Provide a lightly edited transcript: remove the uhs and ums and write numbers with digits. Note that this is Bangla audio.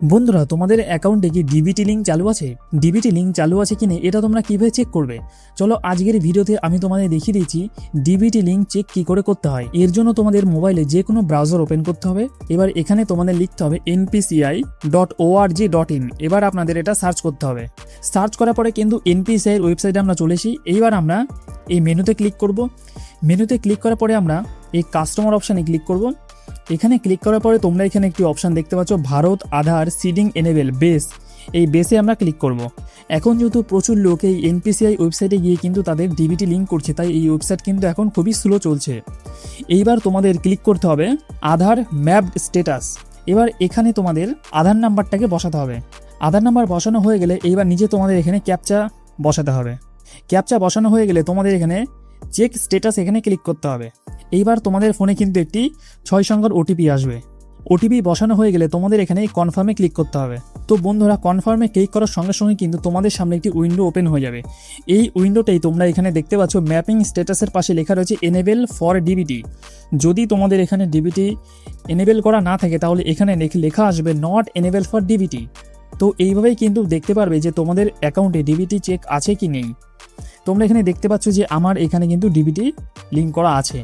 বন্ধুরা, তোমাদের অ্যাকাউন্টে কি ডিবিটি লিঙ্ক চালু আছে? ডিবিটি লিঙ্ক চালু আছে কিনা এটা তোমরা কিভাবে চেক করবে? চলো আজকের ভিডিওতে আমি তোমাদের দেখিয়ে দিচ্ছি ডিবিটি লিঙ্ক চেক কি করে করতে হয়। এর জন্য তোমাদের মোবাইলে যে কোনো ব্রাউজার ওপেন করতে হবে। এবার এখানে তোমাদের লিখতে হবে npci.org.in। এবার আপনাদের এটা সার্চ করতে হবে। সার্চ করার পরে কিন্তু এনপিসিআই এর ওয়েবসাইটে আমরা চলে এসি। এইবার আমরা এই মেনুতে ক্লিক করব। মেনুতে ক্লিক করার পরে আমরা এই কাস্টমার অপশানে ক্লিক করব। এখানে ক্লিক করার পরে তোমরা এখানে একটি অপশান দেখতে পাচ্ছ, ভারত আধার সিডিং এনেবেল বেস। এই বেসে আমরা ক্লিক করব। এখন যেহেতু প্রচুর লোক এই এনপিসিআই ওয়েবসাইটে গিয়ে কিন্তু তাদের ডিবিটি লিঙ্ক করছে, তাই এই ওয়েবসাইট কিন্তু এখন খুবই স্লো চলছে। এইবার তোমাদের ক্লিক করতে হবে আধার ম্যাপড স্ট্যাটাস। এবার এখানে তোমাদের আধার নাম্বারটাকে বসাতে হবে। আধার নাম্বার বসানো হয়ে গেলে এইবার নিজে তোমাদের এখানে ক্যাপচা বসাতে হবে। ক্যাপচা বসানো হয়ে গেলে তোমাদের এখানে চেক স্ট্যাটাস এখানে ক্লিক করতে হবে। এইবার তোমাদের ফোনে কিন্তু একটি 6 সংখ্যার ওটিপি আসবে। ওটিপি বসানো হয়ে গেলে তোমাদের এখানে কনফার্মে ক্লিক করতে হবে। তো বন্ধুরা, কনফার্মে ক্লিক করার সঙ্গে সঙ্গে কিন্তু তোমাদের সামনে একটি উইন্ডো ওপেন হয়ে যাবে। এই উইন্ডোটাই তোমরা এখানে দেখতে পাচ্ছ, ম্যাপিং স্ট্যাটাসের পাশে লেখা রয়েছে এনেবেল ফর ডিবিটি। যদি তোমাদের এখানে ডিবিটি এনেবেল করা না থাকে তাহলে এখানে লেখা আসবে নট এনেবেল ফর ডিবিটি। তো এইভাবেই কিন্তু দেখতে পারবে যে তোমাদের অ্যাকাউন্টে ডিবিটি চেক আছে কি নেই। তোমরা এখানে দেখতে পাচ্ছ যে আমার এখানে কিন্তু ডিবিটি লিঙ্ক করা আছে।